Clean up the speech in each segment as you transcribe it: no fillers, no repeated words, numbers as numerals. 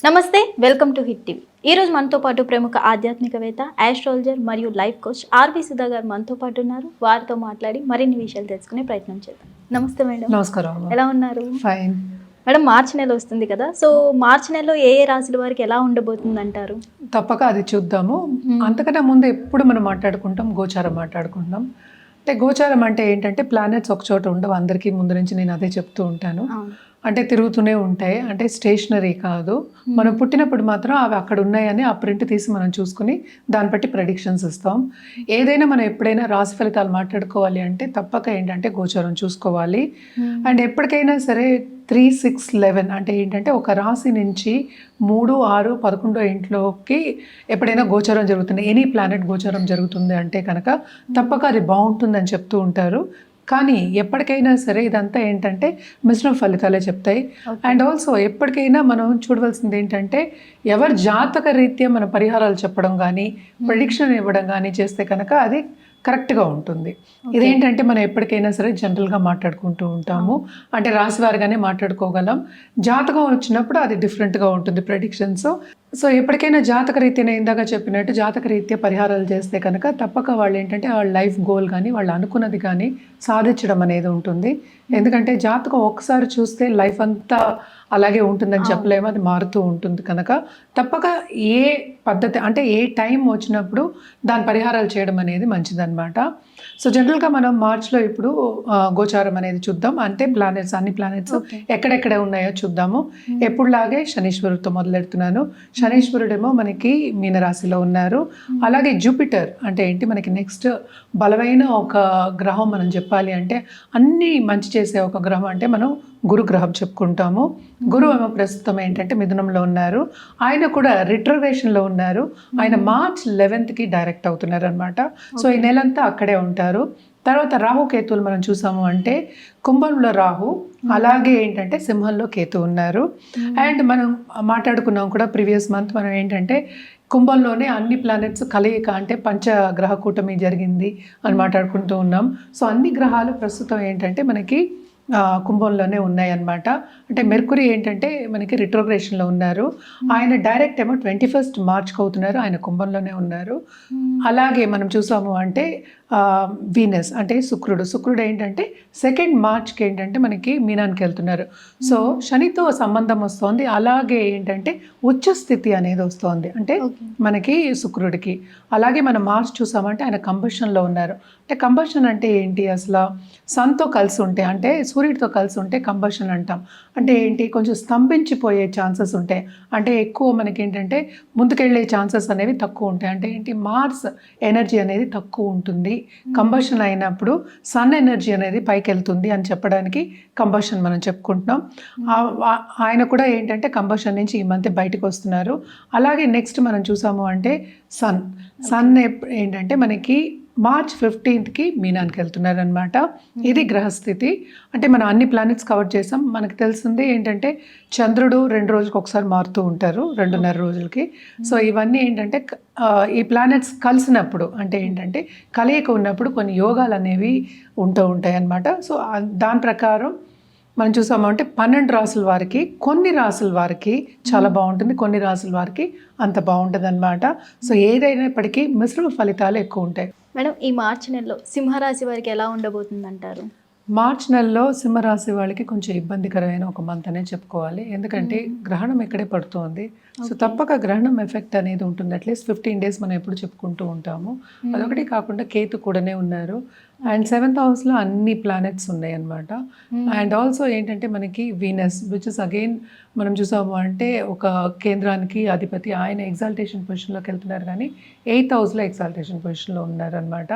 నమస్తే, welcome to hit TV. ఈరోజు మనతో పాటు ప్రముఖ ఆధ్యాత్మికవేత్త, ఆస్ట్రాలజర్ మరియు లైఫ్ కోచ్ ఆర్వి సుధా గారు మనతో పాటు ఉన్నారు. వారితో మాట్లాడి మరిన్ని విషయాలు తెలుసుకునే ప్రయత్నం చేద్దాం. నమస్తే మేడం. నమస్కారం. ఎలా ఉన్నారు? ఫైన్ మేడం, మార్చి నెల వస్తుంది కదా, సో మార్చి నెలలో ఏ ఏ రాశుల వారికి ఎలా ఉండబోతుంది అంటారు? తప్పక అది చూద్దాము. అంతకన్నా ముందు ఎప్పుడు మనం మాట్లాడుకుంటాం, గోచారం మాట్లాడుకుంటాం. అంటే గోచారం అంటే ఏంటంటే ప్లానెట్స్ ఒక చోట ఉండవు. అందరికీ ముందు నుంచి నేను అదే చెప్తూ ఉంటాను. అంటే తిరుగుతూనే ఉంటాయి, అంటే స్టేషనరీ కాదు. మనం పుట్టినప్పుడు మాత్రం అవి అక్కడ ఉన్నాయని ఆ ప్రింట్ తీసి మనం చూసుకుని దాన్ని బట్టి ప్రెడిక్షన్స్ ఇస్తాం. ఏదైనా మనం ఎప్పుడైనా రాశి ఫలితాలు మాట్లాడుకోవాలి అంటే తప్పక ఏంటంటే గోచారం చూసుకోవాలి. అండ్ ఎప్పటికైనా సరే 3, 6, 11 అంటే ఏంటంటే ఒక రాశి నుంచి 3, 6, 11 ఇంట్లోకి ఎప్పుడైనా గోచారం జరుగుతుంది, ఎనీ ప్లానెట్ గోచారం జరుగుతుంది అంటే కనుక తప్పక అది బాగుంటుందని చెప్తూ ఉంటారు. కానీ ఎప్పటికైనా సరే ఇదంతా ఏంటంటే మిశ్రమ ఫలితాలే చెప్తాయి. అండ్ ఆల్సో ఎప్పటికైనా మనం చూడవలసింది ఏంటంటే ఎవరి జాతక రీత్యా మన పరిహారాలు చెప్పడం కానీ ప్రెడిక్షన్ ఇవ్వడం కానీ చేస్తే కనుక అది కరెక్ట్గా ఉంటుంది. ఇదేంటంటే మనం ఎప్పటికైనా సరే జనరల్గా మాట్లాడుకుంటూ ఉంటాము, అంటే రాశి వారిగానే మాట్లాడుకోగలం. జాతకం వచ్చినప్పుడు అది డిఫరెంట్గా ఉంటుంది ప్రెడిక్షన్స్. సో ఎప్పటికైనా జాతక రీత్యా ఇందాక చెప్పినట్టు జాతక రీత్యా పరిహారాలు చేస్తే కనుక తప్పక వాళ్ళు ఏంటంటే వాళ్ళ లైఫ్ గోల్ కానీ వాళ్ళు అనుకున్నది కానీ సాధించడం అనేది ఉంటుంది. ఎందుకంటే జాతకం ఒక్కసారి చూస్తే లైఫ్ అంతా అలాగే ఉంటుందని చెప్పలేము, అది మారుతూ ఉంటుంది. కనుక తప్పక ఏ పద్ధతి అంటే ఏ టైం వచ్చినప్పుడు దాని పరిహారాలు చేయడం అనేది మంచిదన్నమాట. సో జనరల్గా మనం మార్చ్లో ఇప్పుడు గోచారం అనేది చూద్దాం. అంటే ప్లానెట్స్, అన్ని ప్లానెట్స్ ఎక్కడెక్కడ ఉన్నాయో చూద్దాము. ఎప్పుడులాగే శనీశ్వరుడితో మొదలెడుతున్నాను. శనీశ్వరుడేమో మనకి మీనరాశిలో ఉన్నారు. అలాగే జూపిటర్ అంటే ఏంటి, మనకి నెక్స్ట్ బలమైన ఒక గ్రహం మనం చెప్పాలి అంటే అన్నీ మంచి చేసే ఒక గ్రహం అంటే మనం గురు గ్రహం చెప్పుకుంటాము. గురువు ఏమో ప్రస్తుతం ఏంటంటే మిథునంలో ఉన్నారు. ఆయన కూడా రిట్రోగ్రేషన్లో ఉన్నారు. ఆయన మార్చ్ 11th డైరెక్ట్ అవుతున్నారు అనమాట. సో ఈ నెలంతా అక్కడే ఉంటారు. తర్వాత రాహుకేతువులు మనం చూసాము అంటే కుంభంలో రాహు, అలాగే ఏంటంటే సింహంలో కేతు ఉన్నారు. అండ్ మనం మాట్లాడుకున్నాం కూడా ప్రీవియస్ మంత్ మనం ఏంటంటే కుంభంలోనే అన్ని ప్లానెట్స్ కలయిక అంటే పంచగ్రహ కూటమి జరిగింది అని మాట్లాడుకుంటూ ఉన్నాం. సో అన్ని గ్రహాలు ప్రస్తుతం ఏంటంటే మనకి కుంభంలోనే ఉన్నాయన్నమాట. అంటే మెర్కురీ ఏంటంటే మనకి రిట్రోగ్రేషన్లో ఉన్నారు. ఆయన డైరెక్ట్ ఏమో 21st మార్చ్కి అవుతున్నారు, ఆయన కుంభంలోనే ఉన్నారు. అలాగే మనం చూసాము అంటే వీనస్ అంటే శుక్రుడు ఏంటంటే 2nd మార్చ్కి ఏంటంటే మనకి మీనానికి వెళ్తున్నారు. సో శనితో సంబంధం వస్తుంది. అలాగే ఏంటంటే ఉచ్చ స్థితి అనేది వస్తుంది అంటే మనకి శుక్రుడికి. అలాగే మనం మార్చ్ చూసామంటే ఆయన కంబషన్లో ఉన్నారు. అంటే కంబషన్ అంటే ఏంటి, అసలు సన్తో కలిసి ఉంటే అంటే సూర్యుడితో కలిసి ఉంటే కంబషన్ అంటాం. అంటే ఏంటి, కొంచెం స్తంభించిపోయే ఛాన్సెస్ ఉంటాయి. అంటే ఎక్కువ మనకి ఏంటంటే ముందుకెళ్ళే ఛాన్సెస్ అనేవి తక్కువ ఉంటాయి. అంటే ఏంటి, మార్స్ ఎనర్జీ అనేది తక్కువ ఉంటుంది. కంబషన్ అయినప్పుడు సన్ ఎనర్జీ అనేది పైకి వెళ్తుంది అని చెప్పడానికి కంబషన్ మనం చెప్పుకుంటున్నాం. ఆయన కూడా ఏంటంటే కంబషన్ నుంచి ఈ మంత్ బయటకు వస్తున్నారు. అలాగే నెక్స్ట్ మనం చూసాము అంటే సన్ ఏంటంటే మనకి మార్చ్ 15th మీనానికి వెళ్తున్నారు అనమాట. ఇది గ్రహస్థితి. అంటే మనం అన్ని ప్లానెట్స్ కవర్ చేసాం. మనకు తెలిసిందే ఏంటంటే చంద్రుడు 2 రోజులకు ఒకసారి మారుతూ ఉంటారు, 2.5 రోజులకి. సో ఇవన్నీ ఏంటంటే ఈ ప్లానెట్స్ కలిసినప్పుడు అంటే ఏంటంటే కలయిక ఉన్నప్పుడు కొన్ని యోగాలు అనేవి ఉంటాయి అన్నమాట. సో దాని ప్రకారం మనం చూసామంటే 12 రాసుల వారికి, కొన్ని రాసుల వారికి చాలా బాగుంటుంది, కొన్ని రాసుల వారికి అంత బాగుంటుంది అనమాట. సో ఏదైనప్పటికీ మిశ్రమ ఫలితాలు ఎక్కువ ఉంటాయి. మేడం, ఈ మార్చి నెలలో సింహరాశి వారికి ఎలా ఉండబోతుంది అంటారు? మార్చ్ నెలలో సింహరాశి వాళ్ళకి కొంచెం ఇబ్బందికరమైన ఒక మంత్ అనే చెప్పుకోవాలి. ఎందుకంటే గ్రహణం ఇక్కడే పడుతుంది. సో తప్పక గ్రహణం ఎఫెక్ట్ అనేది ఉంటుంది. అట్లీస్ట్ 15 days మనం ఎప్పుడు చెప్పుకుంటూ ఉంటాము. అదొకటి కాకుండా కేతు కూడానే ఉన్నారు. అండ్ 7th హౌస్లో అన్ని ప్లానెట్స్ ఉన్నాయి అన్నమాట. అండ్ ఆల్సో ఏంటంటే మనకి వీనస్ విచ్ ఇస్ అగైన్ మనం చూసాము అంటే ఒక కేంద్రానికి అధిపతి, ఆయన ఎగ్జాల్టేషన్ పొజిషన్లోకి వెళ్తున్నారు. కానీ 8th హౌస్లో ఎగ్జాల్టేషన్ పొజిషన్లో ఉన్నారనమాట.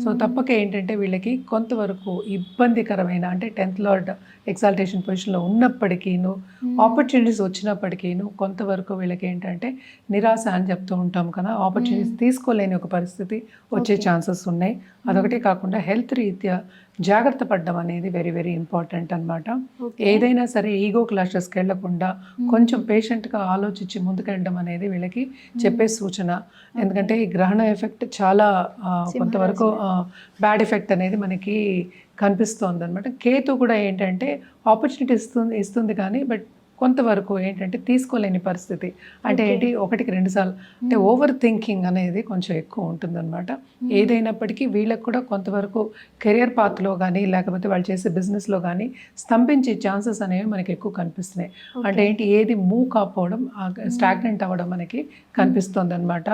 సో తప్పక ఏంటంటే వీళ్ళకి కొంతవరకు ఇబ్బందికరమైన అంటే 10th లార్డ్ ఎగ్జాల్టేషన్ పొజిషన్లో ఉన్నప్పటికీను, ఆపర్చునిటీస్ వచ్చినప్పటికీను కొంతవరకు వీళ్ళకి ఏంటంటే నిరాశ అని చెప్తూ ఉంటాం కదా, ఆపర్చునిటీస్ తీసుకోలేని ఒక పరిస్థితి వచ్చే ఛాన్సెస్ ఉన్నాయి. అదొకటే కాకుండా హెల్త్ రీత్యా జాగ్రత్త పడడం అనేది వెరీ వెరీ ఇంపార్టెంట్ అనమాట. ఏదైనా సరే ఈగో క్లాషెస్కి వెళ్లకుండా కొంచెం పేషెంట్గా ఆలోచించి ముందుకెళ్ళడం అనేది వీళ్ళకి చెప్పే సూచన. ఎందుకంటే ఈ గ్రహణ ఎఫెక్ట్ చాలా కొంతవరకు బ్యాడ్ ఎఫెక్ట్ అనేది మనకి కనిపిస్తోంది అనమాట. కేతు కూడా ఏంటంటే ఆపర్చునిటీ ఇస్తుంది కానీ బట్ కొంతవరకు ఏంటంటే తీసుకోలేని పరిస్థితి, అంటే ఏంటి 1కి 2 సార్లు అంటే ఓవర్ థింకింగ్ అనేది కొంచెం ఎక్కువ ఉంటుందన్నమాట. ఏదైనప్పటికీ వీళ్ళకి కూడా కొంతవరకు కెరియర్ పాత్లో కానీ లేకపోతే వాళ్ళు చేసే బిజినెస్లో కానీ స్తంభించే ఛాన్సెస్ అనేవి మనకి ఎక్కువ కనిపిస్తున్నాయి. అంటే ఏంటి, ఏది మూవ్ కాకపోవడం, స్టాగ్నెంట్ అవ్వడం మనకి కనిపిస్తుంది అనమాట.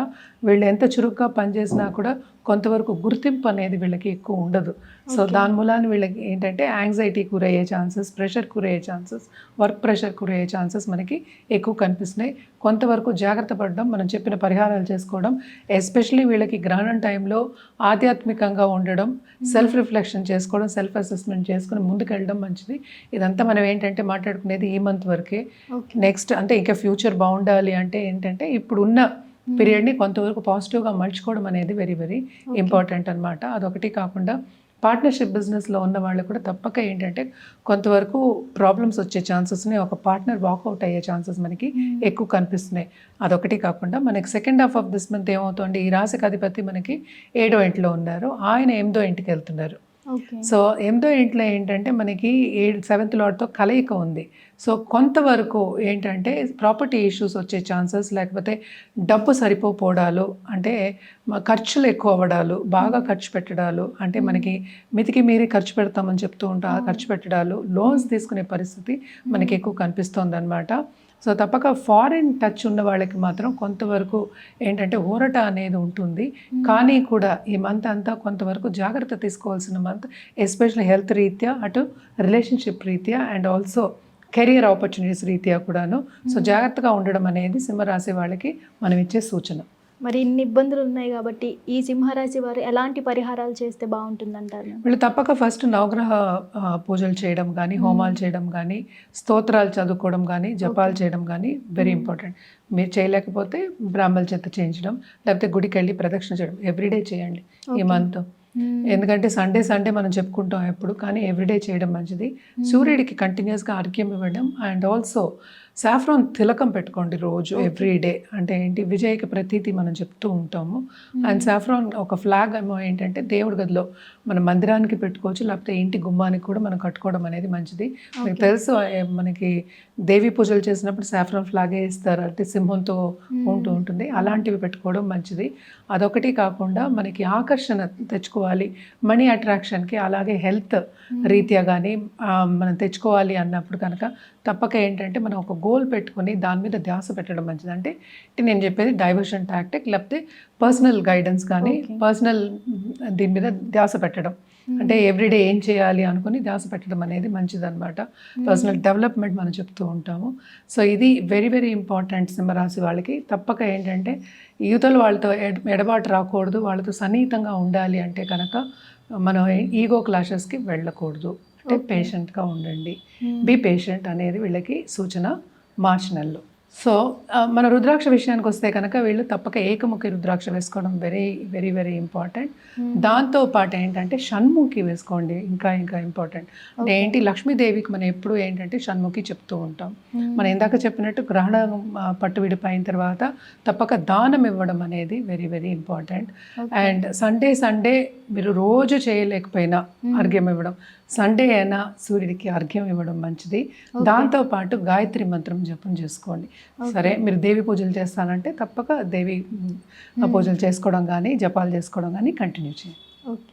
వీళ్ళు ఎంత చురుగ్గా పనిచేసినా కూడా కొంతవరకు గుర్తింపు అనేది వీళ్ళకి ఎక్కువ ఉండదు. సో దాని మూలాన్ని వీళ్ళకి ఏంటంటే యాంగ్జైటీ గురయ్యే ఛాన్సెస్, ప్రెషర్ గురయ్యే ఛాన్సెస్, వర్క్ ప్రెషర్ గురయ్యే ఛాన్సెస్ మనకి ఎక్కువ కనిపిస్తున్నాయి. కొంతవరకు జాగ్రత్త పడడం, మనం చెప్పిన పరిహారాలు చేసుకోవడం, ఎస్పెషలీ వీళ్ళకి గ్రహణం టైంలో ఆధ్యాత్మికంగా ఉండడం, సెల్ఫ్ రిఫ్లెక్షన్ చేసుకోవడం, సెల్ఫ్ అసెస్మెంట్ చేసుకుని ముందుకెళ్ళడం మంచిది. ఇదంతా మనం ఏంటంటే మాట్లాడుకునేది ఈ మంత్ వరకే. నెక్స్ట్ అంటే ఇంకా ఫ్యూచర్ బాగుండాలి అంటే ఏంటంటే ఇప్పుడున్న పీరియడ్ని కొంతవరకు పాజిటివ్గా మలుచుకోవడం అనేది వెరీ వెరీ ఇంపార్టెంట్ అనమాట. అదొకటి కాకుండా పార్ట్నర్షిప్ బిజినెస్లో ఉన్న వాళ్ళు కూడా తప్పక ఏంటంటే కొంతవరకు ప్రాబ్లమ్స్ వచ్చే ఛాన్సెస్ని, ఒక పార్ట్నర్ వాకౌట్ అయ్యే ఛాన్సెస్ మనకి ఎక్కువ కనిపిస్తున్నాయి. అదొకటి కాకుండా మనకి second half of this month ఏమవుతుంది, ఈ రాశికి అధిపతి మనకి 7వ ఇంట్లో ఉన్నారు, ఆయన 8వ ఇంటికి వెళ్తున్నారు. సో 8వ ఇంట్లో ఏంటంటే మనకి 7th లార్డ్తో కలయిక ఉంది. సో కొంతవరకు ఏంటంటే ప్రాపర్టీ ఇష్యూస్ వచ్చే ఛాన్సెస్, లేకపోతే డబ్బు సరిపోవడాలు, అంటే ఖర్చులు ఎక్కువ అవ్వడాలు, బాగా ఖర్చు పెట్టడాలు, అంటే మనకి మితికి మీరి ఖర్చు పెడతామని చెప్తూ ఉంటాం, ఆ ఖర్చు పెట్టడాలు, లోన్స్ తీసుకునే పరిస్థితి మనకి ఎక్కువ కనిపిస్తుంది అనమాట. సో తప్పక ఫారిన్ టచ్ ఉన్న వాళ్ళకి మాత్రం కొంతవరకు ఏంటంటే ఊరట అనేది ఉంటుంది. కానీ కూడా ఈ మంత్ అంతా కొంతవరకు జాగ్రత్త తీసుకోవాల్సిన మంత్, ఎస్పెషల్లీ హెల్త్ రీత్యా, అటు రిలేషన్షిప్ రీత్యా అండ్ ఆల్సో కెరియర్ ఆపర్చునిటీస్ రీత్యా కూడాను. సో జాగ్రత్తగా ఉండడం అనేది సింహరాశి వాళ్ళకి మనం ఇచ్చే సూచన. మరి ఇన్ని ఇబ్బందులు ఉన్నాయి కాబట్టి ఈ సింహరాశి వారు ఎలాంటి పరిహారాలు చేస్తే బాగుంటుందంటారు? వీళ్ళు తప్పక ఫస్ట్ నవగ్రహ పూజలు చేయడం కానీ, హోమాలు చేయడం కానీ, స్తోత్రాలు చదువుకోవడం కానీ, జపాలు చేయడం కానీ వెరీ ఇంపార్టెంట్. మీరు చేయలేకపోతే బ్రాహ్మణుల చేత చేయించడం, లేకపోతే గుడికి వెళ్ళి ప్రదక్షిణ చేయడం ఎవ్రీడే చేయండి ఈ మంత్. ఎందుకంటే సండే మనం చెప్పుకుంటాం ఎప్పుడు, కానీ ఎవ్రీడే చేయడం మంచిది. సూర్యుడికి కంటిన్యూస్గా అర్ఘ్యం ఇవ్వడం అండ్ ఆల్సో సాఫ్రాన్ తిలకం పెట్టుకోండి రోజు ఎవ్రీడే. అంటే ఏంటి, విజయకి ప్రతీతి మనం చెప్తూ ఉంటాము. అండ్ సాఫ్రాన్ ఒక ఫ్లాగ్ ఏమో ఏంటంటే దేవుడి గదిలో మన మందిరానికి పెట్టుకోవచ్చు, లేకపోతే ఇంటి గుమ్మానికి కూడా మనం కట్టుకోవడం అనేది మంచిది. మీకు తెలుసు మనకి దేవి పూజలు చేసినప్పుడు సాఫ్రాన్ ఫ్లాగే ఇస్తారు, అంటే సింహంతో ఉంటుంది, అలాంటివి పెట్టుకోవడం మంచిది. అదొకటి కాకుండా మనకి ఆకర్షణ తెచ్చుకోవాలి మనీ అట్రాక్షన్కి, అలాగే హెల్త్ రీత్యా కానీ మనం తెచ్చుకోవాలి అన్నప్పుడు కనుక తప్పక ఏంటంటే మనం ఒక గోల్ పెట్టుకొని దాని మీద ధ్యాస పెట్టడం మంచిది. అంటే నేను చెప్పేది డైవర్షన్ టాక్టిక్, లేకపోతే పర్సనల్ గైడెన్స్ కానీ, పర్సనల్ దీని మీద ధ్యాస పెట్టడం, అంటే ఎవ్రీడే ఏం చేయాలి అనుకుని ధ్యాస పెట్టడం అనేది మంచిదన్నమాట. పర్సనల్ డెవలప్మెంట్ మనం చెప్తూ ఉంటాము. సో ఇది వెరీ వెరీ ఇంపార్టెంట్ సింహరాశి వాళ్ళకి. తప్పక ఏంటంటే యువతలు వాళ్ళతో ఎడబాటు రాకూడదు, వాళ్ళతో సన్నిహితంగా ఉండాలి అంటే కనుక మనం ఈగో క్లాషెస్కి వెళ్ళకూడదు. అంటే పేషెంట్గా ఉండండి, బీ పేషెంట్ అనేది వీళ్ళకి సూచన మార్చి నెలలో. సో మన రుద్రాక్ష విషయానికి వస్తే కనుక వీళ్ళు తప్పక ఏకముఖి రుద్రాక్ష వేసుకోవడం వెరీ వెరీ వెరీ ఇంపార్టెంట్. దాంతో పాటు ఏంటంటే షణ్ముఖి వేసుకోండి, ఇంకా ఇంకా ఇంపార్టెంట్. అంటే ఏంటి, లక్ష్మీదేవికి మనం ఎప్పుడు ఏంటంటే షణ్ముఖి చెప్తూ ఉంటాం. మనం ఇందాక చెప్పినట్టు గ్రహణం పట్టు విడిపోయిన తర్వాత తప్పక దానం ఇవ్వడం అనేది very very important. And Sunday మీరు రోజు చేయలేకపోయినా అర్ఘ్యం ఇవ్వడం, సండే అయినా సూర్యుడికి అర్ఘ్యం ఇవ్వడం మంచిది. దాంతోపాటు గాయత్రి మంత్రం జపం చేసుకోండి. సరే మీరు దేవి పూజలు చేస్తానంటే తప్పక దేవి పూజలు చేసుకోవడం కానీ, జపాలు చేసుకోవడం కానీ కంటిన్యూ చేయండి. ఓకే.